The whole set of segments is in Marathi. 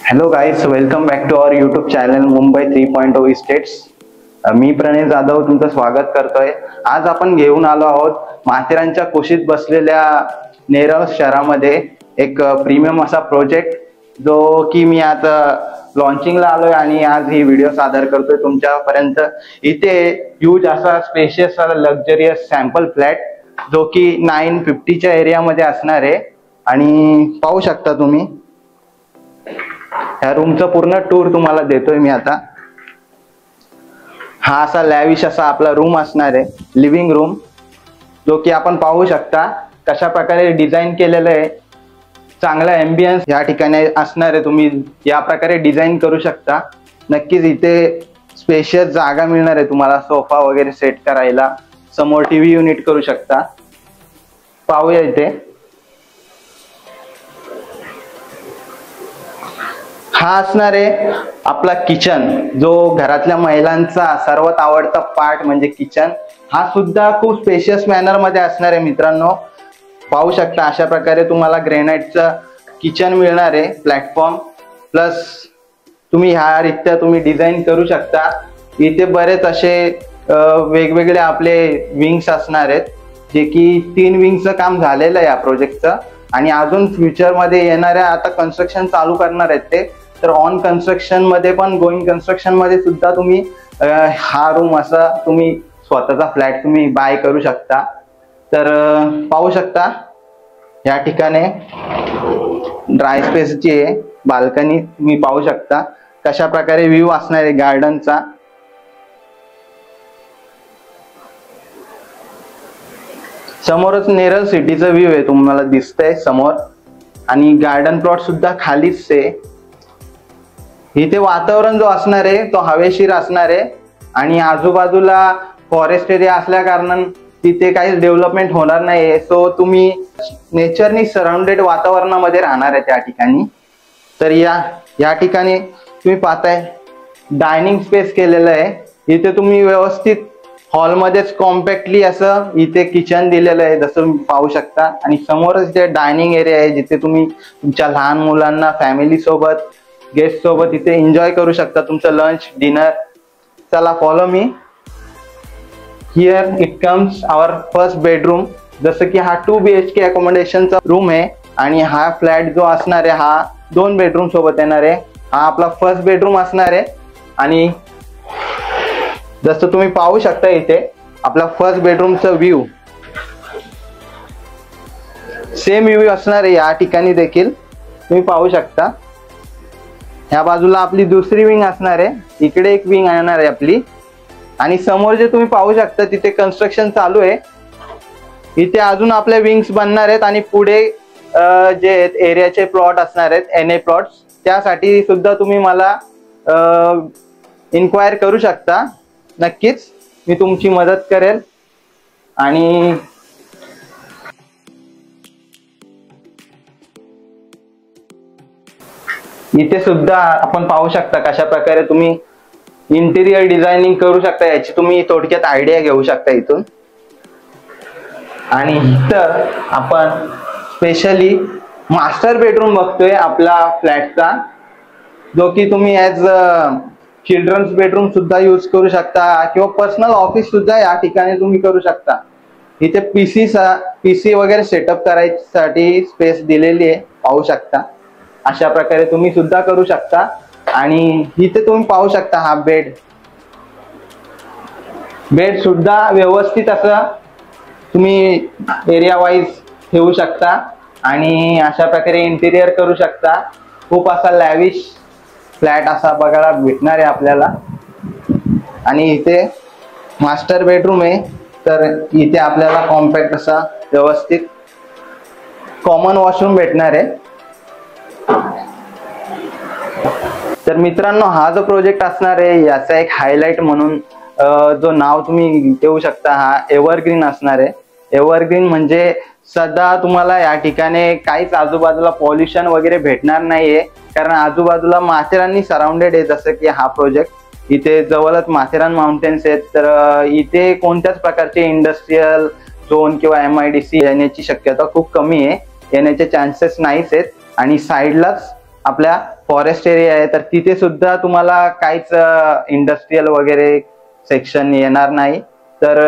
Hello guys, welcome back to our YouTube channel Mumbai 3.0 estates. मी प्रणय जाधव तुमचं स्वागत करतोय. आज आपण घेऊन आलो आहोत माथेरानच्या कुशीत बसलेल्या नेरळ शहरामध्ये एक प्रीमियम असा प्रोजेक्ट, जो की मी आता लॉन्चिंगला आलोय आणि आज ही व्हिडिओ सादर करतोय तुमच्यापर्यंत. इथे ह्यूज असा स्पेशियस लक्झरियस सॅम्पल फ्लॅट, जो की 950च्या एरियामध्ये असणार आहे. आणि पाहू शकता तुम्ही ह्या रूमचा पूर्ण टूर तुम्हाला देतोय मी आता. हा असा लॅविश असा आपला रूम असणार आहे, लिव्हिंग रूम, जो की आपण पाहू शकता कशा प्रकारे डिझाईन केलेलं आहे. चांगला एम्बियन्स या ठिकाणी असणार आहे. तुम्ही या प्रकारे डिझाईन करू शकता. नक्कीच इथे स्पेशियस जागा मिळणार आहे तुम्हाला सोफा वगैरे सेट करायला. समोर टीव्ही युनिट करू शकता. पाहूया इथे. हा असणार आहे आपला किचन, जो घरातल्या महिलांचा सर्वात आवडता पार्ट म्हणजे किचन. हा सुद्धा खूप स्पेशियस मॅनर मध्ये असणार आहे मित्रांनो. पाहू शकता अशा प्रकारे तुम्हाला ग्रेनाइटचं किचन मिळणार आहे. प्लॅटफॉर्म प्लस तुम्ही ह्या रित्या तुम्ही डिझाईन करू शकता. इथे बरेच असे वेगवेगळे आपले विंग्स असणार आहेत, जे की 3 विंगचं काम झालेलं आहे या प्रोजेक्टचं. आणि अजून फ्युचर मध्ये येणाऱ्या आता कन्स्ट्रक्शन चालू करणार आहेत ते. तर ऑन कन्स्ट्रक्शन मध्ये पण गोइंग कन्स्ट्रक्शन मध्ये सुद्धा तुम्ही हा रूम असा तुम्ही स्वतःचा फ्लॅट तुम्ही बाय करू शकता. तर पाहू शकता या ठिकाणी ड्राय स्पेसची आहे, बाल्कनी तुम्ही पाहू शकता कशा प्रकारे व्ह्यू असणार आहे गार्डनचा. समोरच नेरळ सिटीचा व्ह्यू आहे, तुम्हाला दिसतंय समोर. आणि गार्डन प्लॉट सुद्धा खालीच आहे. इथे वातावरण जो असणार आहे तो हवेशीर असणार आहे. आणि आजूबाजूला फॉरेस्ट एरिया असल्या कारणाने तिथे काहीच डेव्हलपमेंट होणार नाहीये. सो तुम्ही नेचरनी सराउंडेड वातावरणामध्ये राहणार आहे त्या ठिकाणी. तर या ठिकाणी तुम्ही पाहताय डायनिंग स्पेस केलेलं आहे. इथे तुम्ही व्यवस्थित हॉलमध्येच कॉम्पॅक्टली असं इथे किचन दिलेलं आहे, जसं तुम्ही पाहू शकता. आणि समोरच इथे डायनिंग एरिया आहे, जिथे तुम्ही तुमच्या लहान मुलांना फॅमिली सोबत गेस्ट सोबत इथे एन्जॉय करू शकता तुमचं लंच डिनर. चला follow me. Here it comes our first bedroom. जसं की हा 2 BHK अकोमोडेशनचा रूम आहे. आणि हा फ्लॅट जो असणार आहे हा 2 बेडरूम सोबत येणार आहे. हा आपला फर्स्ट बेडरूम असणार आहे. आणि जसं तुम्ही पाहू शकता इथे आपला फर्स्ट बेडरूमचा व्ह्यू सेम व्ह्यू असणार आहे या ठिकाणी देखील तुम्ही पाहू शकता. ह्या बाजूला आपली दुसरी विंग असणार आहे, इकडे एक विंग येणार आहे आपली. आणि समोर जे तुम्ही पाहू शकता तिथे कन्स्ट्रक्शन चालू आहे. इथे अजून आपल्या विंग्स बनणार आहेत. आणि पुढे जे एरियाचे प्लॉट असणार आहेत NA प्लॉट्स, त्यासाठी सुद्धा तुम्ही मला इन्क्वायर करू शकता. नक्कीच मी तुमची मदत करेल. आणि इथे सुद्धा आपण पाहू शकता कशा प्रकारे तुम्ही इंटिरियर डिझायनिंग करू शकता. याची तुम्ही थोडक्यात आयडिया घेऊ शकता इथून. आणि इथं आपण स्पेशली मास्टर बेडरूम बघतोय आपला फ्लॅटचा, जो की तुम्ही ॲज चिल्ड्रन्स बेडरूम सुद्धा यूज करू शकता किंवा पर्सनल ऑफिस सुद्धा या ठिकाणी तुम्ही करू शकता. इथे पीसी वगैरे सेटअप करायसाठी स्पेस दिलेली आहे, पाहू शकता. अशा प्रकारे तुम्ही सुद्धा करू शकता. आणि इथे तुम्ही पाहू शकता हा बेड सुद्धा व्यवस्थित असं तुम्ही एरिया वाईज ठेवू शकता. आणि अशा प्रकारे इंटिरियर करू शकता. खूप असा लॅविश फ्लॅट असा बघायला भेटणार आहे आपल्याला. आणि इथे मास्टर बेडरूम आहे, तर इथे आपल्याला कॉम्पॅक्ट असा व्यवस्थित कॉमन वॉशरूम भेटणार आहे. तर मित्रांनो, हा जो प्रोजेक्ट असणार आहे याचा एक हायलाइट म्हणून जो नाव तुम्ही देऊ शकता, हा एव्हरग्रीन असणार आहे. एव्हरग्रीन म्हणजे सध्या तुम्हाला या ठिकाणी काहीच आजूबाजूला पॉल्युशन वगैरे भेटणार नाहीये, कारण आजूबाजूला माथेराननी सराउंडेड आहे. जसं की हा प्रोजेक्ट इथे जवळच माथेरान माउंटेन्स आहेत, तर इथे कोणत्याच प्रकारचे इंडस्ट्रियल झोन किंवा MIDC येण्याची शक्यता खूप कमी आहे. येण्याचे चान्सेस नाहीच आहेत. आणि साईडलाच आपल्या फॉरेस्ट एरिया आहे, तर तिथे सुद्धा तुम्हाला काहीच इंडस्ट्रीयल वगैरे सेक्शन येणार नाही. तर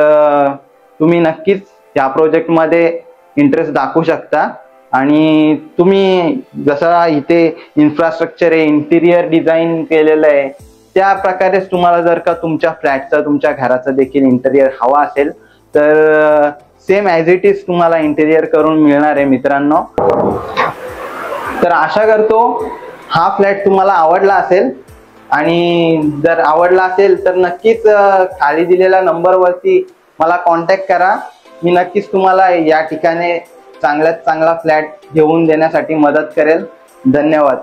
तुम्ही नक्कीच या प्रोजेक्टमध्ये इंटरेस्ट दाखवू शकता. आणि तुम्ही जसा इथे इन्फ्रास्ट्रक्चर आहे, इंटिरियर डिझाईन केलेलं आहे, त्या प्रकारेच तुम्हाला जर का तुमच्या फ्लॅटचं, तुमच्या घराचं देखील इंटेरियर हवा असेल तर सेम ॲज इट इज तुम्हाला इंटेरियर करून मिळणार आहे मित्रांनो. तर आशा करतो हा फ्लॅट तुम्हाला आवडला असेल. आणि जर आवडला असेल तर नक्कीच खाली दिलेल्या नंबरवरती मला कॉन्टॅक्ट करा. मी नक्कीच तुम्हाला या ठिकाणी चांगल्यात चांगला फ्लॅट घेऊन देण्यासाठी मदत करेल. धन्यवाद.